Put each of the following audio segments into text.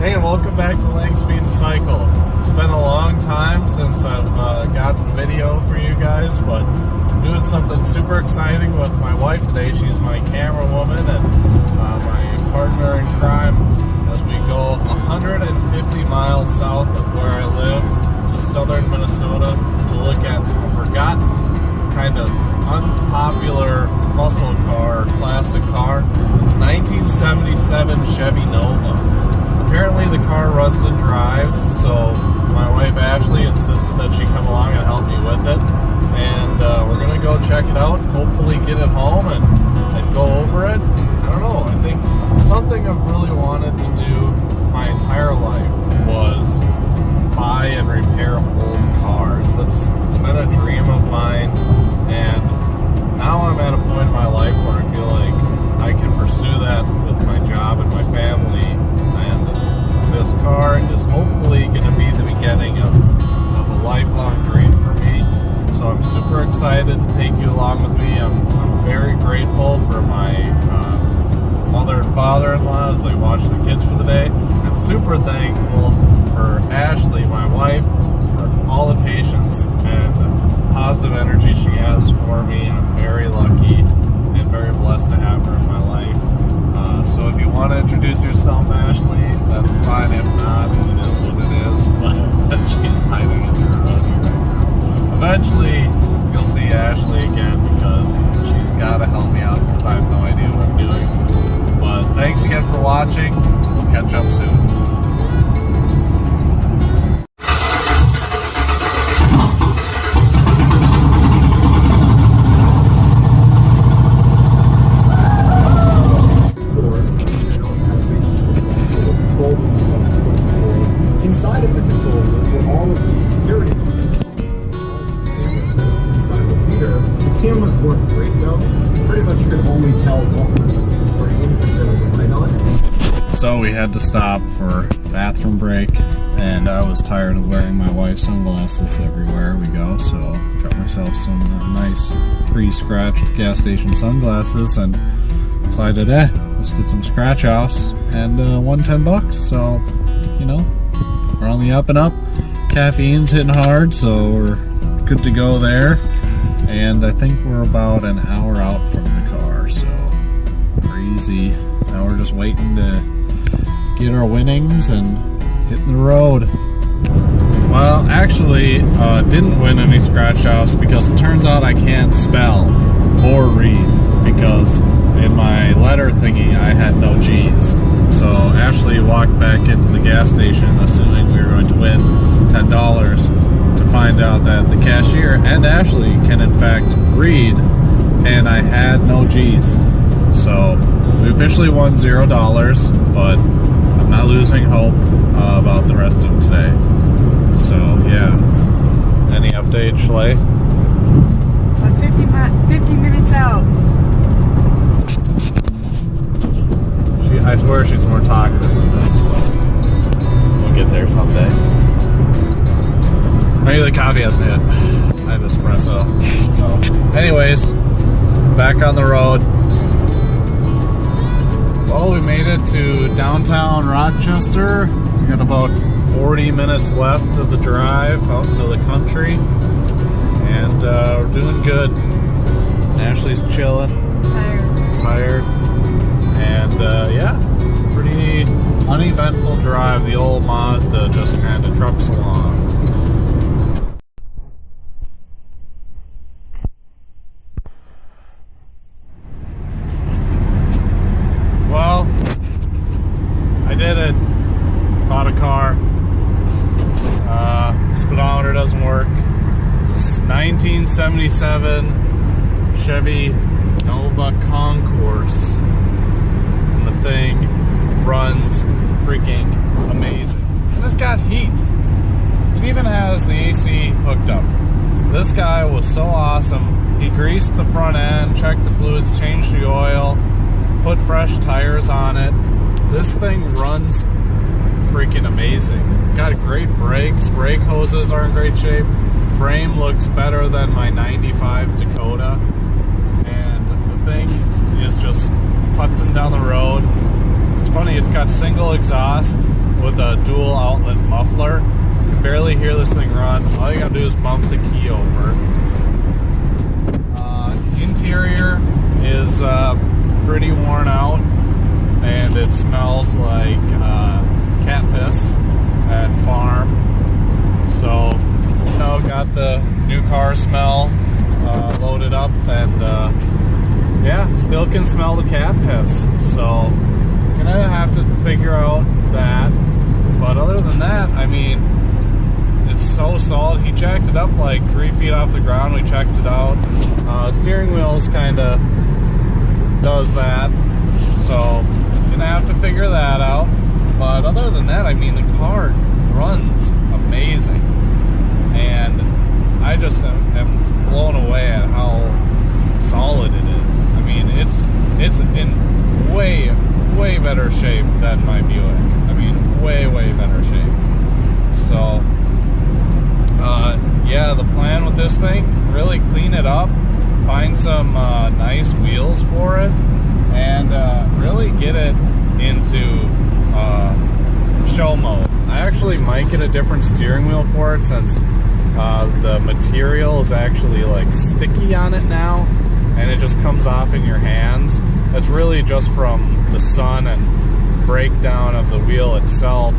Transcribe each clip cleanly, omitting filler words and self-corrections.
Hey, welcome back to Lang Speed and Cycle. It's been a long time since I've gotten a video for you guys, but I'm doing something super exciting with my wife today. She's my camera woman and my partner in crime as we go 150 miles south of where I live to southern Minnesota to look at a forgotten kind of unpopular muscle car, classic car. It's 1977 Chevy Nova. Apparently the car runs and drives, so my wife Ashley insisted that she come along and help me with it. And we're going to go check it out, hopefully get it home and go over it. I don't know, I think something I've really wanted to do my entire life was buy and repair old cars. It's been a dream of mine, and now I'm at a point in my life where I feel like I can pursue that with my job and my family, and this car is hopefully going to be the beginning of a lifelong dream for me. So I'm super excited to take you along with me. I'm very grateful for my mother and father-in-law as they watch the kids for the day, and super thankful for Ashley, my wife, for all the patience and positive energy she has for me. I'm very lucky and very blessed to have her in my life. So if you want to introduce yourself, Ashley, that's fine. If not, it is what it is. But she's hiding in her hoodie right now. Eventually, you'll see Ashley again because she's got to help me out because I have no idea what I'm doing. But thanks again for watching. We'll catch up soon. Inside of the control room were all of these security cameras. Cameras set up inside the meter. The cameras weren't great though. Pretty much you could only tell what was in the frame if there was a light on. So we had to stop for bathroom break, and I was tired of wearing my wife's sunglasses everywhere we go, so got myself some nice pre-scratched gas station sunglasses and decided, let's get some scratch offs, and won $10, so you know, we're on the up and up. Caffeine's hitting hard, so we're good to go there. And I think we're about an hour out from the car, so we're easy. Now we're just waiting to get our winnings and hitting the road. Well, actually, didn't win any scratch offs because it turns out I can't spell or read because in my letter thingy I had no G's. So Ashley walked back into the gas station assuming we were going to win $10 to find out that the cashier and Ashley can in fact read, and I had no G's. So we officially won $0, but I'm not losing hope about the rest of today. So yeah, any update, Schley? I'm 50 minutes out. I swear she's more talkative than this, but we'll get there someday. Maybe the coffee hasn't hit. I have espresso. So, anyways, back on the road. Well, we made it to downtown Rochester. We got about 40 minutes left of the drive out into the country, and we're doing good. Ashley's chilling. Tired. And yeah, pretty uneventful drive. The old Mazda just kind of trucks along. Well, I did it. Bought a car. Speedometer doesn't work. It's a 1977 Chevy Nova Concourse. Thing runs freaking amazing. And it's got heat. It even has the AC hooked up. This guy was so awesome. He greased the front end, checked the fluids, changed the oil, put fresh tires on it. This thing runs freaking amazing. Got great brakes. Brake hoses are in great shape. Frame looks better than my 95 Dakota. And the thing is just putting down the road. It's funny funny, it's got single exhaust with a dual outlet muffler. You can barely hear this thing run. All you gotta do is bump the key over. Interior is pretty worn out, and it smells like cat piss and farm. So, you know, got the new car smell loaded up, and yeah, still can smell the cat piss. So, gonna have to figure out that. But other than that, I mean, it's so solid. He jacked it up like 3 feet off the ground. We checked it out. Steering wheels kind of does that. So, gonna have to figure that out. But other than that, I mean, the car runs amazing. And I just am blown away at how solid it is. I mean, it's in way better shape than my Buick. I mean, way better shape. So, yeah, the plan with this thing, really clean it up, find some nice wheels for it, and really get it into show mode. I actually might get a different steering wheel for it, since the material is actually like sticky on it now, and it just comes off in your hands. It's really just from the sun and breakdown of the wheel itself,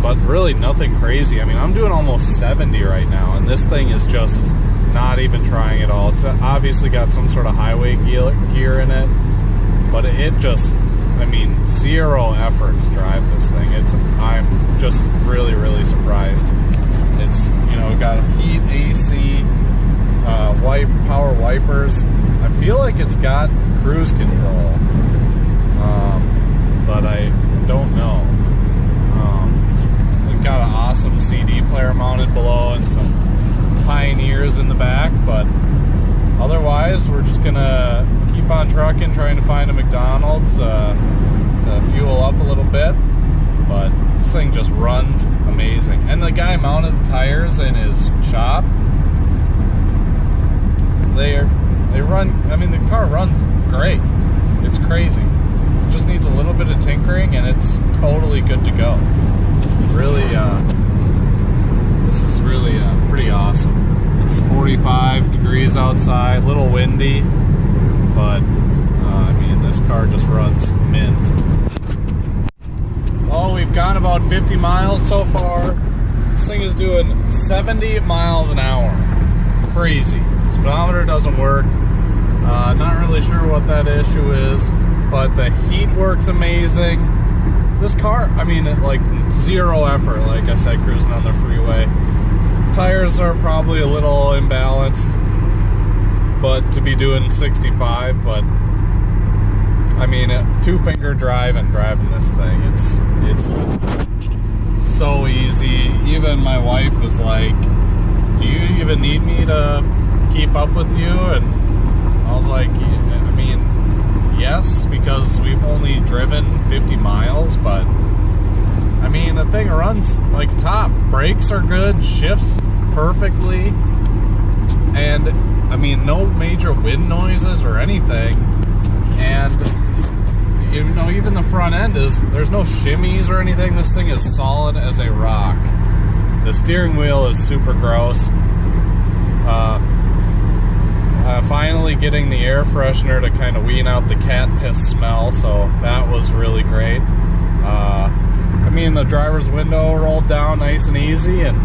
but really nothing crazy. I mean, I'm doing almost 70 right now, and this thing is just not even trying at all. It's obviously got some sort of highway gear in it, but it just, I mean, zero effort to drive this thing. I'm just really surprised. It's, you know, got heat, AC, power wipers. I feel like it's got cruise control, but I don't know. We've got an awesome CD player mounted below and some Pioneers in the back, but otherwise we're just gonna keep on trucking, trying to find a McDonald's to fuel up a little bit. But this thing just runs amazing. And the guy mounted the tires in his shop. They run, I mean, the car runs great. It's crazy. It just needs a little bit of tinkering and it's totally good to go. Really, this is really pretty awesome. It's 45 degrees outside, a little windy, but I mean, this car just runs mint. Well, we've gone about 50 miles so far. This thing is doing 70 miles an hour. Crazy. Speedometer doesn't work. Not really sure what that issue is, but the heat works amazing. This car, I mean, like zero effort, like I said, cruising on the freeway. Tires are probably a little imbalanced, but to be doing 65, but I mean, two-finger drive and driving this thing, it's just so easy. Even my wife was like, do you even need me to keep up with you? And I was like, I mean, yes, because we've only driven 50 miles, but I mean, the thing runs like top. Brakes are good, shifts perfectly, and I mean, no major wind noises or anything. And you know, even the front end there's no shimmies or anything. This thing is solid as a rock. The steering wheel is super gross. Finally getting the air freshener to kind of wean out the cat piss smell, so that was really great. I mean, the driver's window rolled down nice and easy, and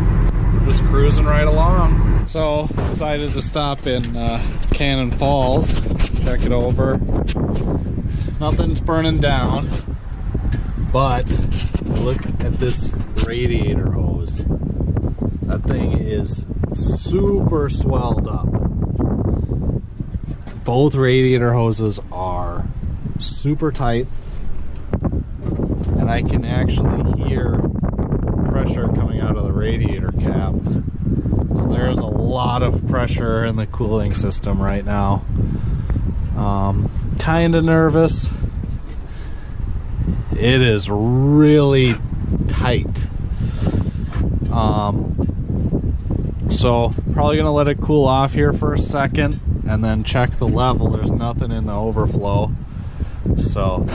we're just cruising right along. So, decided to stop in Cannon Falls, check it over. Nothing's burning down, but look at this radiator hose. That thing is super swelled up. Both radiator hoses are super tight, and I can actually hear pressure coming out of the radiator cap. So there's a lot of pressure in the cooling system right now. Kind of nervous. It is really tight. So probably gonna let it cool off here for a second and then check the level. There's nothing in the overflow, so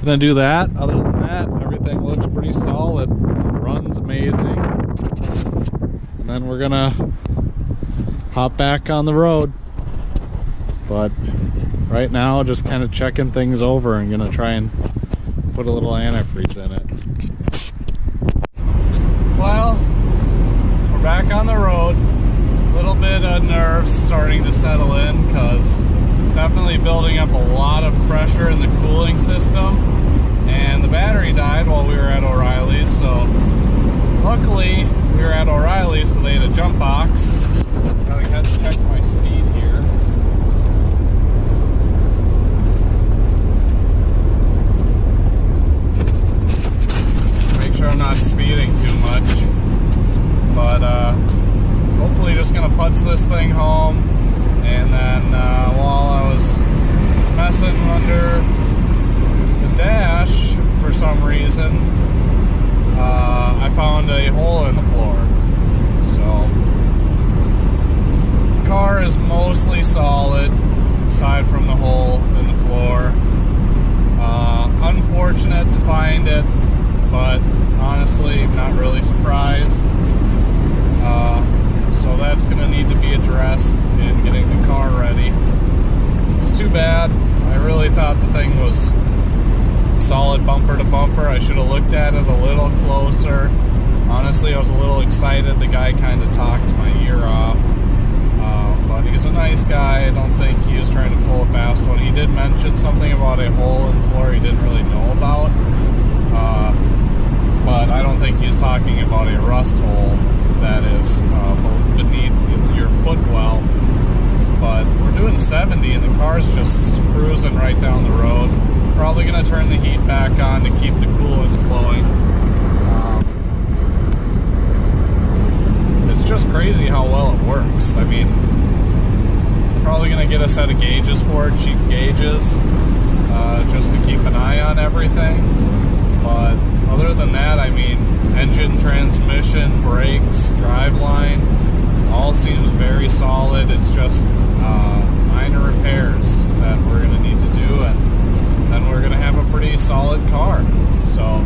gonna do that. Other than that, everything looks pretty solid. It runs amazing. And then we're gonna hop back on the road. But right now, just kind of checking things over and gonna try and put a little antifreeze in it. Well, we're back on the road. A little bit of nerves starting to settle in because it's definitely building up a lot of pressure in the cooling system. And the battery died while we were at O'Reilly's, so luckily we were at O'Reilly's, so they had a jump box. Gotta have to check my speed here. Make sure I'm not speeding too much. But hopefully just gonna putz this thing home. And then while I was messing under the dash for some reason, I found a hole in the floor. So the car is mostly solid aside from the hole in the floor. Unfortunate to find it, but honestly not really surprised. So that's going to need to be addressed in getting the car ready. It's too bad. I really thought the thing was solid bumper to bumper. I should have looked at it a little closer. Honestly, I was a little excited. The guy kind of talked my ear off. But he's a nice guy. I don't think he was trying to pull a fast one. He did mention something about a hole in the floor he didn't really know about. But I don't think he was talking about a rust hole that is beneath your footwell. But we're doing 70 and the car's just cruising right down the road. Probably going to turn the heat back on to keep the coolant flowing. It's just crazy how well it works. I mean, probably going to get a set of gauges for it, cheap gauges, just to keep an eye on everything. But other than that, I mean, engine, transmission, brakes, driveline, all seems very solid. It's just minor repairs that we're going to need to do, and then we're going to have a pretty solid car. So,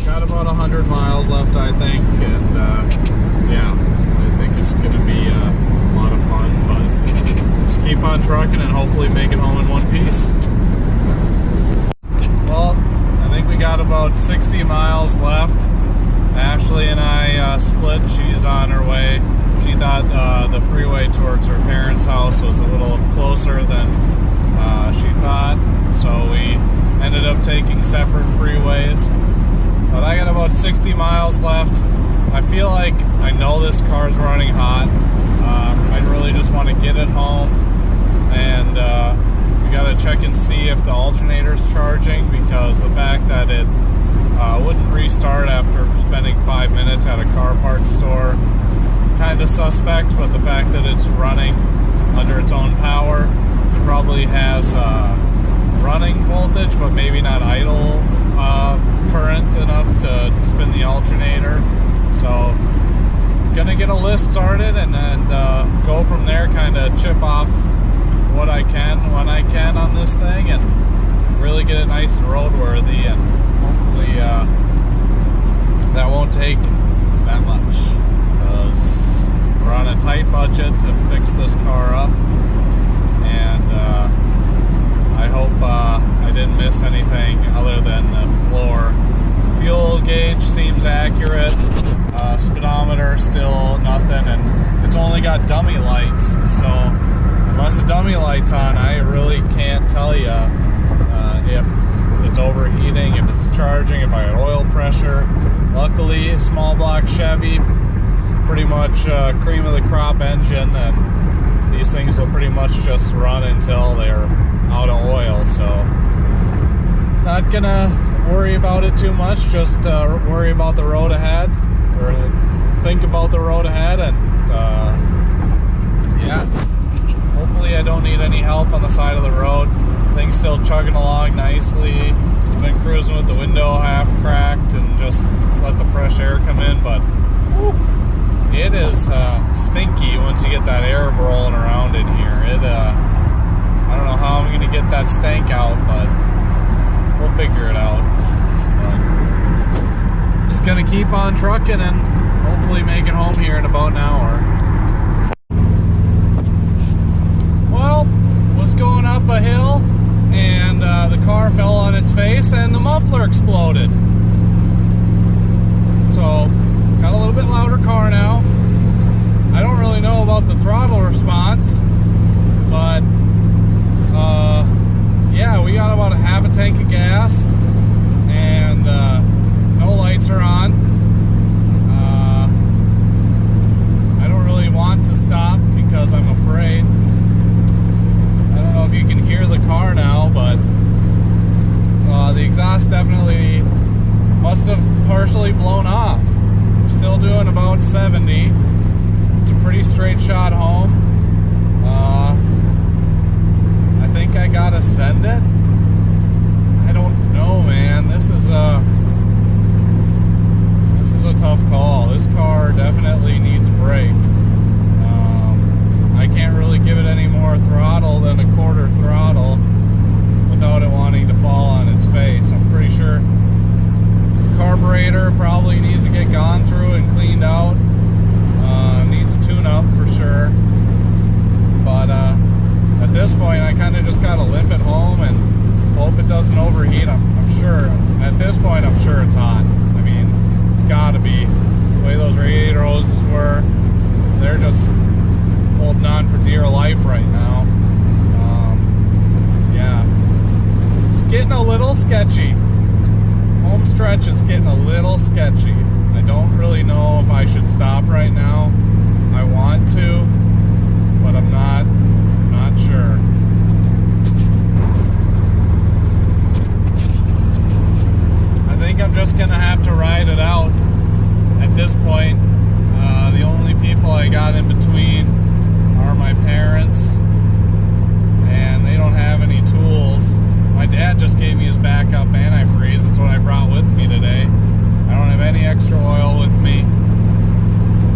got about 100 miles left, I think, and yeah, I think it's going to be a lot of fun, but just keep on trucking and hopefully make it home in one piece. Well, I think we got about 60 miles left. Ashley and I split. She's on her way. She thought the freeway towards her parents' house was a little closer than she thought, so we ended up taking separate freeways. But I got about 60 miles left. I feel like I know this car's running hot. I really just want to get it home, and we got to check and see if the alternator's charging, because the fact that it wouldn't restart after spending 5 minutes at a car parts store, kind of suspect. But the fact that it's running under its own power, it probably has running voltage, but maybe not idle current enough to spin the alternator. So gonna get a list started and then go from there, kind of chip off what I can when I can on this thing, and really get it nice and roadworthy, and hopefully that won't take that much, because we're on a tight budget to fix this car up, and I hope I didn't miss anything other than the floor. Fuel gauge seems accurate. Speedometer still nothing, and it's only got dummy lights, so unless the dummy light's on, I really can't tell you if it's overheating, if it's charging, if I got oil pressure. Luckily, small block Chevy, pretty much cream of the crop engine, and these things will pretty much just run until they're out of oil, so not gonna worry about it too much, just worry about the road ahead, or think about the road ahead, and yeah, hopefully I don't need any help on the side of the road. Things still chugging along nicely. I've been cruising with the window half cracked and just let the fresh air come in, but whew, it is stinky once you get that air rolling around in here. I don't know how I'm going to get that stank out, but keep on trucking and hopefully make it home here in about an hour. Well, was going up a hill and the car fell on its face and the muffler exploded. So, got a little bit louder car now. I don't really know about the throttle response, but yeah, we got about a half a tank of gas and no lights are on. I don't really want to stop because I'm afraid. I don't know if you can hear the car now, but the exhaust definitely must have partially blown off. We're still doing about 70. It's a pretty straight shot home. I think I gotta send it. I don't know, man. This is a tough call. This car definitely needs a break. I can't really give it any more throttle than a quarter throttle without it wanting to fall on its face. I'm pretty sure the carburetor probably needs to get gone through and cleaned out. Needs a tune-up for sure. But at this point, I kind of just gotta limp it home and hope it doesn't overheat. I'm sure, at this point, I'm sure it's hot. I mean, it's gotta be. The way those radiator hoses were, they're just holding on for dear life right now. Yeah, it's getting a little sketchy. Home stretch is getting a little sketchy. I don't really know if I should stop right now. I want to, but I'm not sure. I think I'm just gonna have to ride it out at this point. The only people I got in between are my parents, and they don't have any tools. My dad just gave me his backup antifreeze. That's what I brought with me today. I don't have any extra oil with me.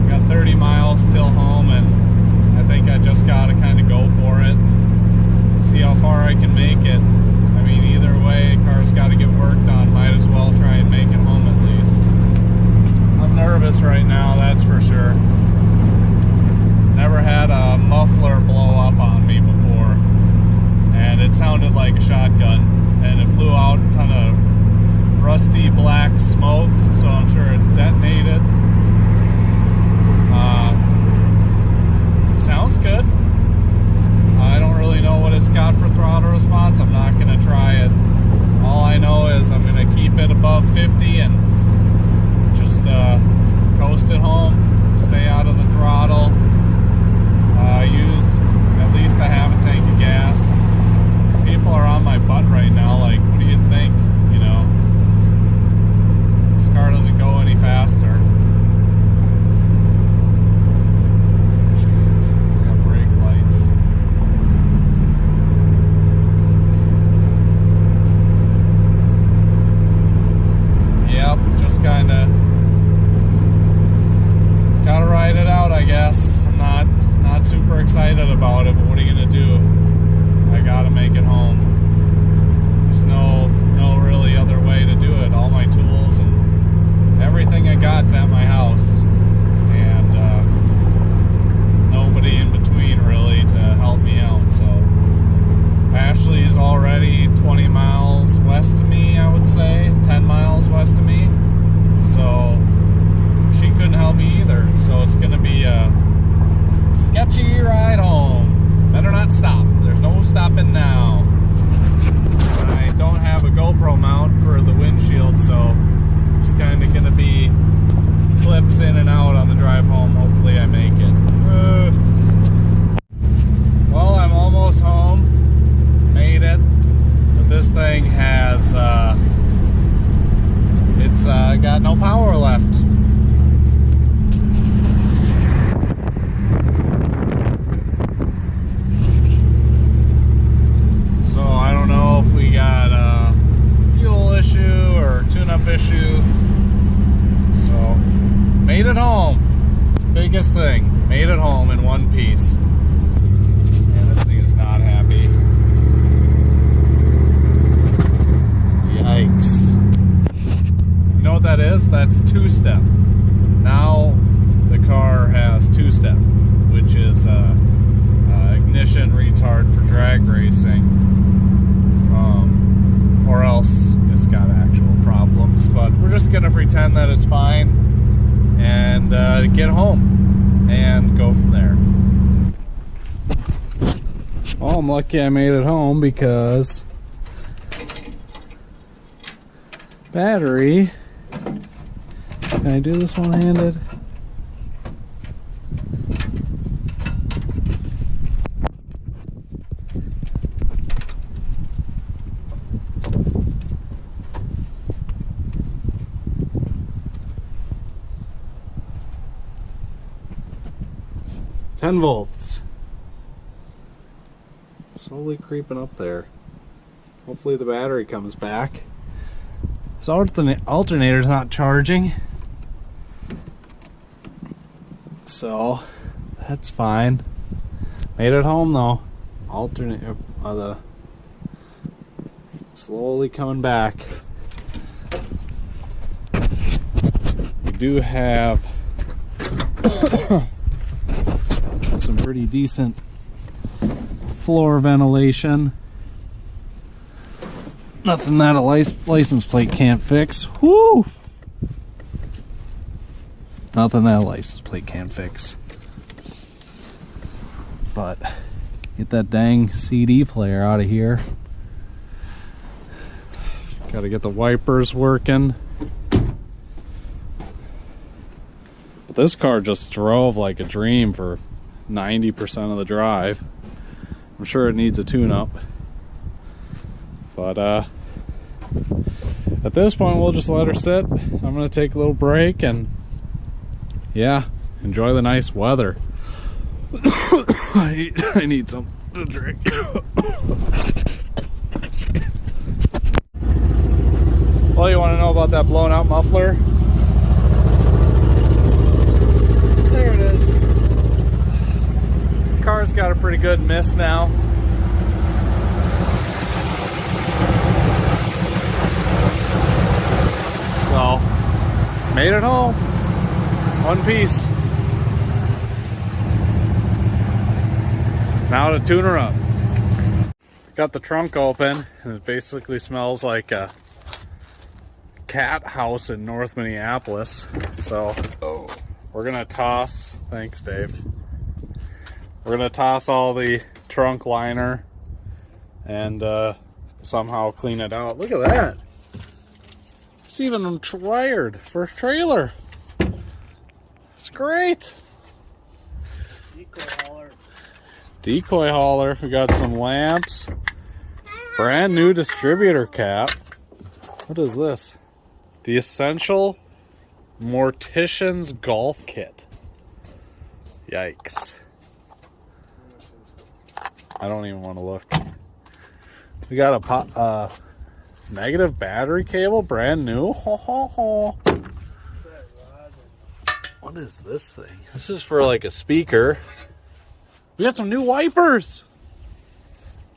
Got 30 miles till home, and I think I just gotta kind of go for it. See how far I can make it. I mean, either way, car's gotta get worked on. Might as well try and make it home at least. I'm nervous right now, that's for sure. Never had a muffler blow up on me before, and it sounded like a shotgun, and it blew out a ton of rusty black smoke, so I'm sure it detonated. Sounds good. I don't really know what it's got for throttle response. I'm not going to try it. All I know is I'm going to keep it above 50 and just coast it home, stay out of the throttle. Used at least a half a tank of gas. People are on my butt right now, like, what do you think? You know, this car doesn't go any faster. Jeez, I got brake lights. Yep, just kinda gotta ride it out, I guess. I'm not super excited about it, but what are you gonna do? I gotta make it home. There's no really other way to do it. All my tools and everything I got's at my house, and nobody in between really to help me out. So Ashley is already 20 miles west of me, I would say, 10 miles west of me, so she couldn't help me either. So it's gonna be a sketchy ride home. Better not stop. There's no stopping now. I don't have a GoPro mount for the windshield, so it's kind of going to be clips in and out on the drive home. Hopefully I make it. Well, I'm almost home. Made it. But this thing has it's got no power left. Issue. So made it home. It's the biggest thing. Made it home in one piece. Yeah, this thing is not happy. Yikes. You know what that is? is, that's two-step. Now the car has two-step, which is ignition retard for drag racing, or else it's got actual problems. But we're just gonna pretend that it's fine and get home and go from there. Well, I'm lucky I made it home because battery. Can I do this one-handed? $10 volts. Slowly creeping up there. Hopefully the battery comes back. This alternator's not charging, so that's fine. Made it home though. Alternator, the slowly coming back. We do have some pretty decent floor ventilation. Nothing that a license plate can't fix. Whoo! Nothing that a license plate can't fix. But get that dang CD player out of here. Gotta get the wipers working. But this car just drove like a dream for 90% of the drive. I'm sure it needs a tune-up. But at this point we'll just let her sit. I'm gonna take a little break and yeah, enjoy the nice weather. I need something to drink. Well, you want to know about that blown out muffler? There it is. Car's got a pretty good miss now. So, made it home. One piece. Now to tune her up. Got the trunk open, and it basically smells like a cat house in North Minneapolis. So, we're gonna toss, thanks Dave. We're gonna toss all the trunk liner and somehow clean it out. Look at that. It's even wired for a trailer. It's great. Decoy hauler. We got some lamps. Brand new distributor cap. What is this? The Essential Mortician's Golf Kit. Yikes. I don't even want to look. We got a negative battery cable, brand new. Ho, ho, ho. What is this thing? This is for like a speaker. We got some new wipers.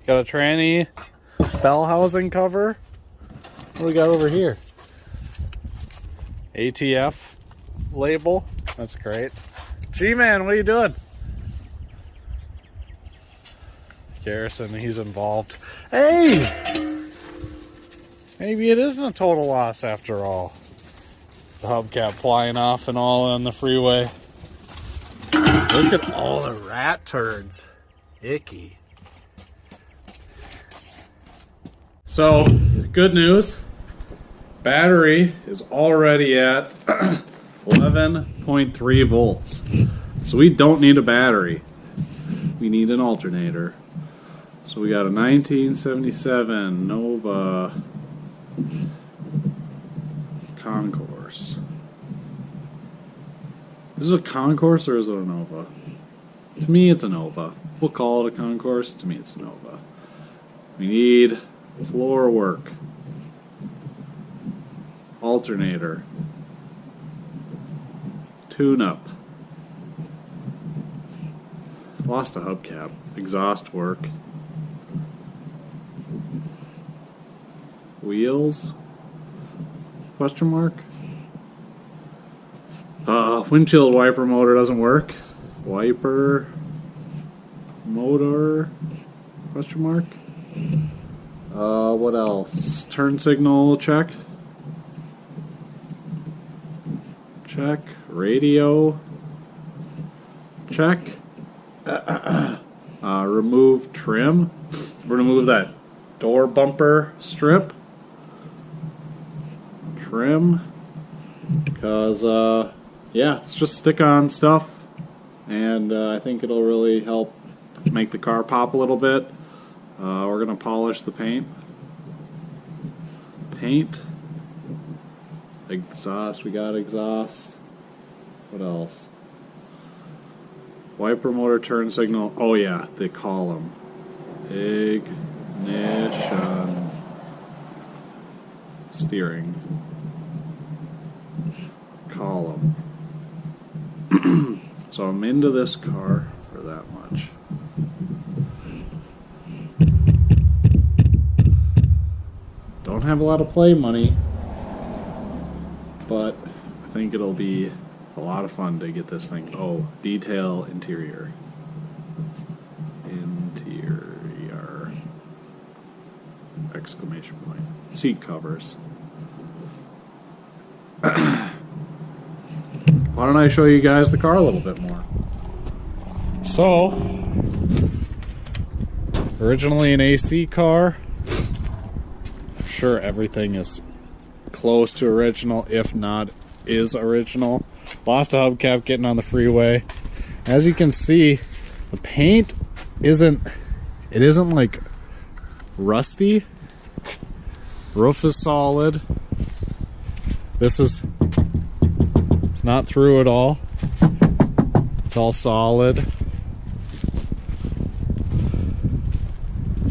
Got a tranny bell housing cover. What do we got over here? ATF label. That's great. G-Man, what are you doing? Garrison, he's involved. Hey! Maybe it isn't a total loss after all. The hubcap flying off and all on the freeway. Look at all the rat turds. Icky. So, good news. Battery is already at 11.3 volts. So we don't need a battery. We need an alternator. So we got a 1977 Nova Concourse. Is it a Concourse or is it a Nova? To me it's a Nova. We'll call it a Concourse. To me it's a Nova. We need floor work. Alternator. Tune-up. Lost a hubcap. Exhaust work. Wheels? Question mark? Windshield wiper motor doesn't work. Wiper motor? Question mark. What else? Turn signal check. Check. Radio. Check. Remove trim. We're gonna move that door bumper strip. Trim. Because, yeah, it's just stick-on stuff. And I think it'll really help make the car pop a little bit. We're gonna polish the paint. Exhaust, we got exhaust. What else? Wiper motor turn signal. Oh yeah, the column. Ignition. Steering. Column. So I'm into this car for that much. Don't have a lot of play money, but I think it'll be a lot of fun to get this thing. Oh, detail interior. Interior. Exclamation point. Seat covers. Why don't I show you guys the car a little bit more? So, originally an AC car. I'm sure everything is close to original, if not is original. Lost a hubcap getting on the freeway. As you can see, the paint isn't like rusty. Roof is solid. This is not through at all. It's all solid.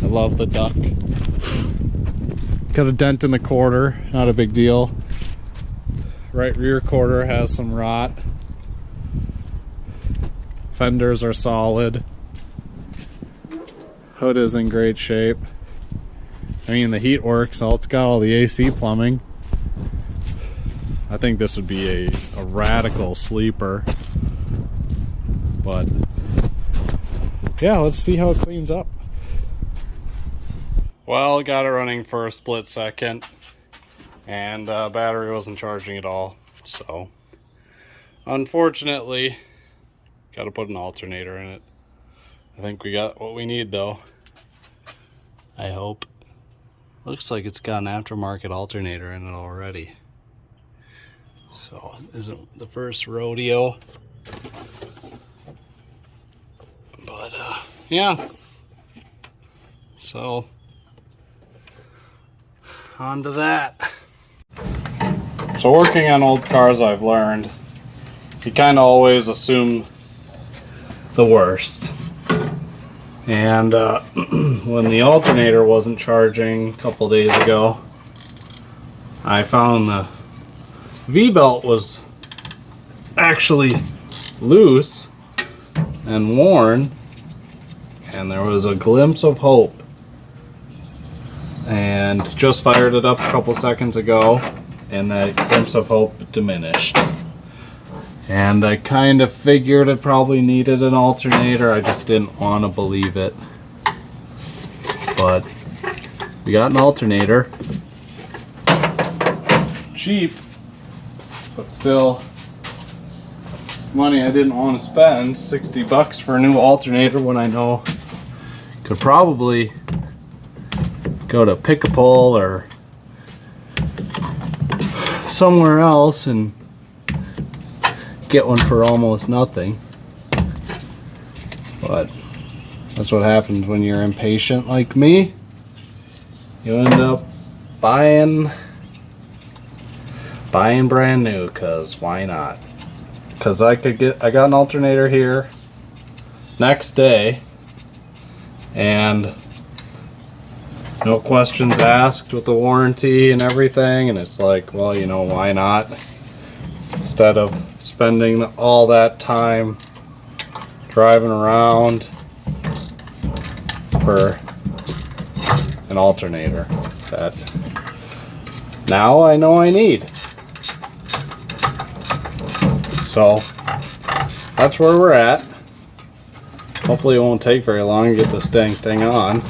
I love the duck. Got a dent in the quarter, not a big deal. Right rear quarter has some rot. Fenders are solid. Hood is in great shape. I mean, the heat works. It's got all the AC plumbing. I think this would be a radical sleeper. But yeah, let's see how it cleans up. Well, got it running for a split second, and battery wasn't charging at all. So unfortunately, got to put an alternator in it. I think we got what we need though. I hope. Looks like it's got an aftermarket alternator in it already. So, isn't the first rodeo. But, yeah. So, on to that. So, working on old cars, I've learned you kind of always assume the worst. And when the alternator wasn't charging a couple days ago, I found the V-belt was actually loose and worn, and there was a glimpse of hope. And just fired it up a couple seconds ago, and that glimpse of hope diminished. And I kind of figured it probably needed an alternator. I just didn't want to believe it. But we got an alternator. Cheap, but still money I didn't want to spend. 60 bucks for a new alternator when I know could probably go to Pick-a-Pole or somewhere else and get one for almost nothing. But that's what happens when you're impatient like me. You end up buying brand new, cause why not? Cause I got an alternator here next day, and no questions asked with the warranty and everything, and it's like, well, you know, why not? Instead of spending all that time driving around for an alternator that now I know I need. So that's where we're at. Hopefully it won't take very long to get this dang thing on,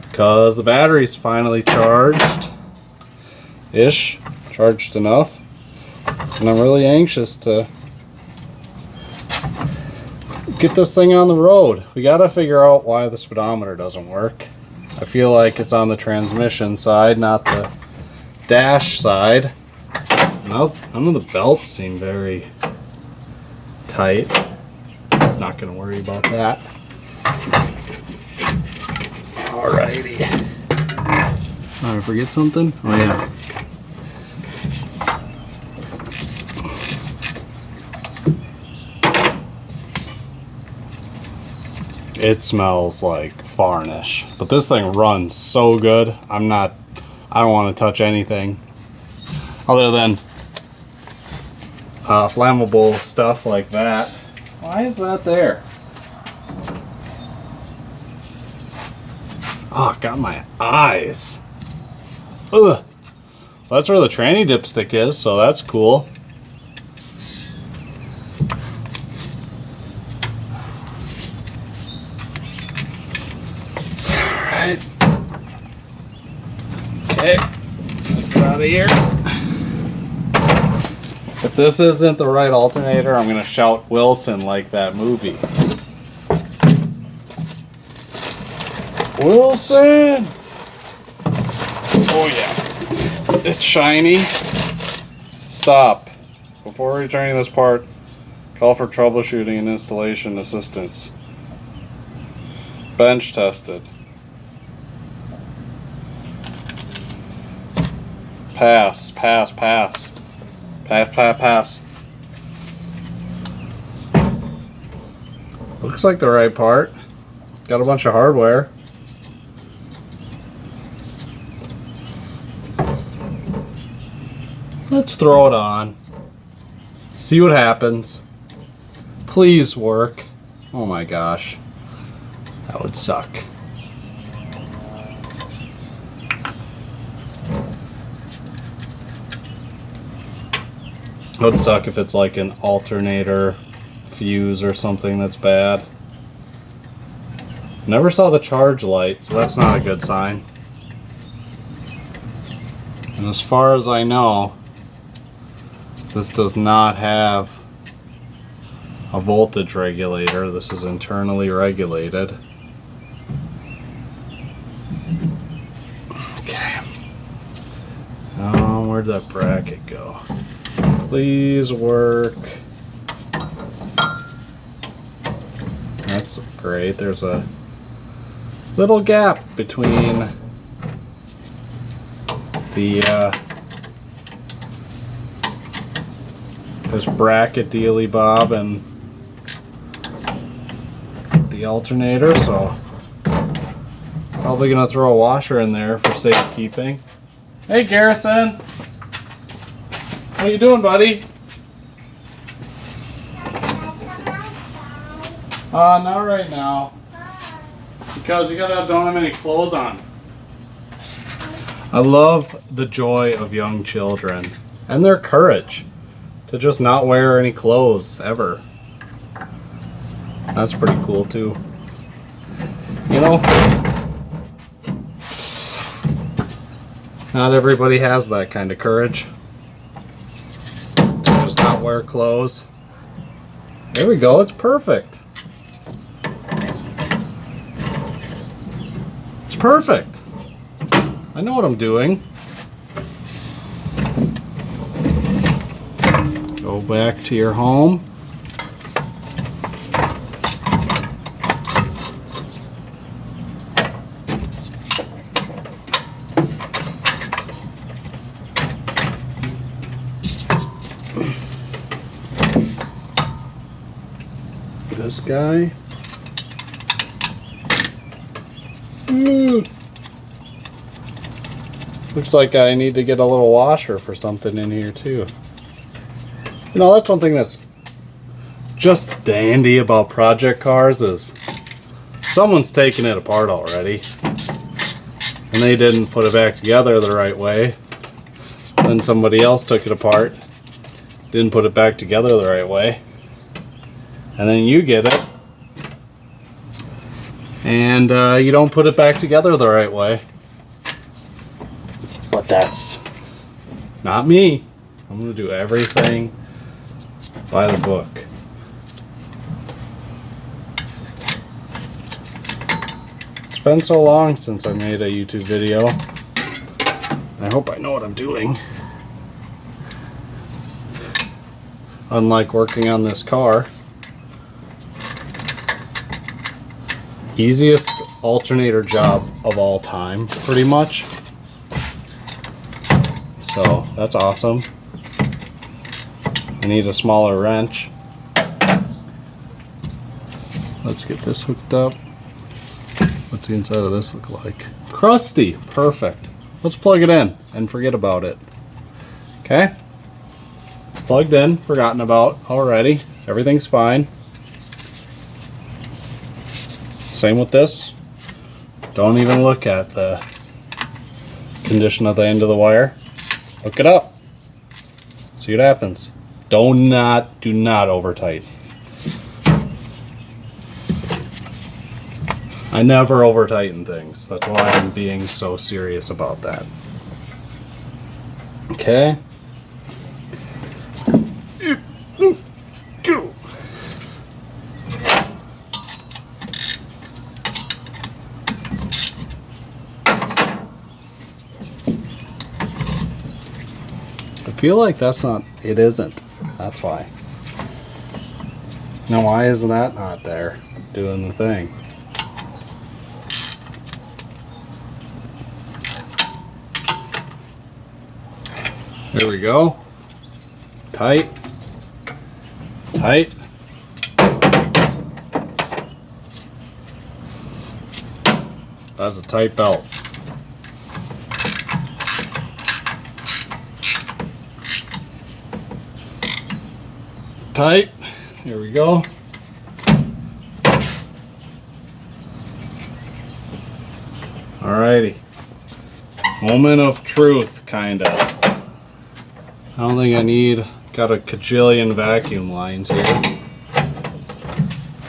because the battery's finally charged enough, and I'm really anxious to get this thing on the road. We gotta figure out why the speedometer doesn't work. I feel like it's on the transmission side, not the dash side. None of the belts seem very tight. Not gonna worry about that. Alrighty. Did I forget something? Oh yeah. It smells like varnish, but this thing runs so good. I don't want to touch anything other than flammable stuff like that. Why is that there? Oh, it got my eyes. Ugh. That's where the tranny dipstick is, so that's cool. Alright. Okay. Let's get out of here. If this isn't the right alternator, I'm going to shout Wilson like that movie. Wilson! Oh yeah. It's shiny. Stop. Before returning this part, call for troubleshooting and installation assistance. Bench tested. Pass, pass, pass. Pass, pass, pass. Looks like the right part. Got a bunch of hardware. Let's throw it on. See what happens. Please work. Oh my gosh. That would suck. It would suck if it's like an alternator fuse or something that's bad. Never saw the charge light, so that's not a good sign. And as far as I know, this does not have a voltage regulator. This is internally regulated. Okay. Where'd that bracket go? Please work. That's great. There's a little gap between the this bracket dealy bob and the alternator, so probably gonna throw a washer in there for safekeeping. Hey Garrison, what are you doing, buddy? Not right now, because you don't have any clothes on. I love the joy of young children and their courage to just not wear any clothes ever. That's pretty cool too. You know, not everybody has that kind of courage to just not wear clothes. There we go, it's perfect. It's perfect. I know what I'm doing. Go back to your home. This guy. Looks like I need to get a little washer for something in here too. You know, that's one thing that's just dandy about project cars is someone's taken it apart already and they didn't put it back together the right way. Then somebody else took it apart didn't put it back together the right way. And then you get it, and you don't put it back together the right way. But that's not me. I'm gonna do everything by the book. It's been so long since I made a YouTube video. I hope I know what I'm doing. Unlike working on this car. Easiest alternator job of all time, pretty much. So that's awesome. I need a smaller wrench. Let's get this hooked up. What's the inside of this look like? Crusty. Perfect. Let's plug it in and forget about it. Okay. Plugged in, forgotten about already. Everything's fine. Same with this. Don't even look at the condition of the end of the wire. Hook it up. See what happens. Do not over tighten. I never over tighten things. That's why I'm being so serious about that. Okay. Go. I feel like that's not, it isn't. That's why. Now why is that not there doing the thing? There we go. Tight. Tight. That's a tight belt. Tight. Here we go. Alrighty. Moment of truth, kinda. I don't think I need, got a kajillion vacuum lines here.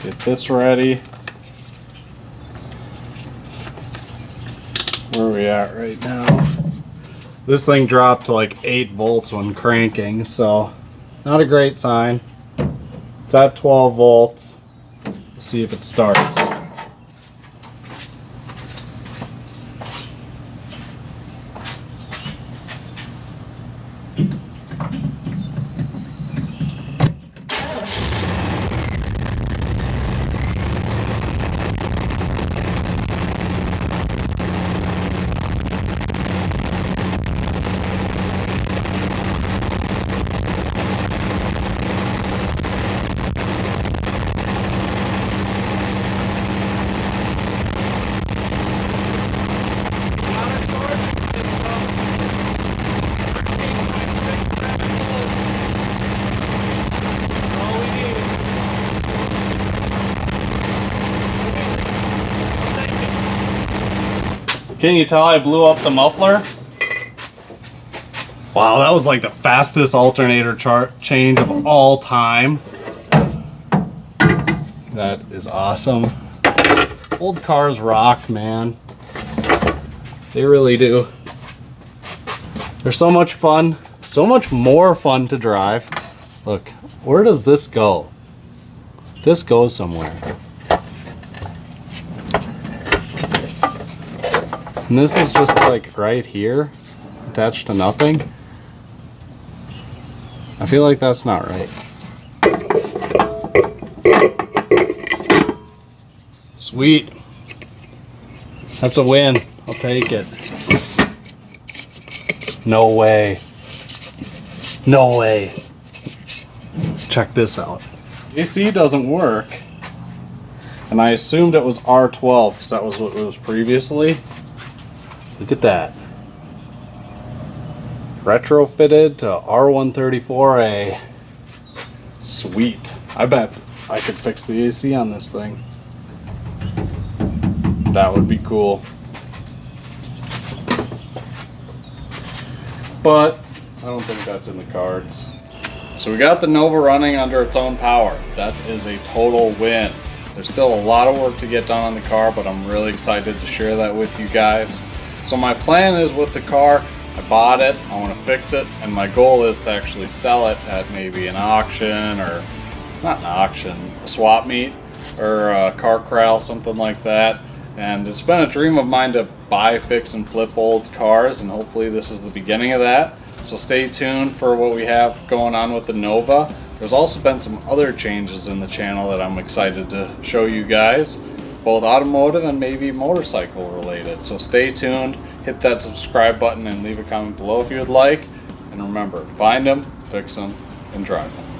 Get this ready. Where are we at right now? This thing dropped to like 8 volts when cranking, so not a great sign. It's at 12 volts. Let's see if it starts. Can you tell I blew up the muffler? Wow, that was like the fastest alternator change of all time. That is awesome. Old cars rock, man. They really do. They're so much fun. So much more fun to drive. Look, where does this go? This goes somewhere. And this is just like right here, attached to nothing. I feel like that's not right. Sweet. That's a win. I'll take it. No way. No way. Check this out. AC doesn't work. And I assumed it was R12 because that was what it was previously. Look at that. Retrofitted to R134A. Sweet. I bet I could fix the AC on this thing. That would be cool. But I don't think that's in the cards. So we got the Nova running under its own power. That is a total win. There's still a lot of work to get done on the car, but I'm really excited to share that with you guys. So my plan is with the car, I bought it, I want to fix it, and my goal is to actually sell it at maybe an auction, or not an auction, a swap meet or a car corral, something like that. And it's been a dream of mine to buy, fix, and flip old cars, and hopefully this is the beginning of that. So stay tuned for what we have going on with the Nova. There's also been some other changes in the channel that I'm excited to show you guys, both automotive and maybe motorcycle related. So stay tuned, hit that subscribe button, and leave a comment below if you would like. And remember, find them, fix them, and drive them.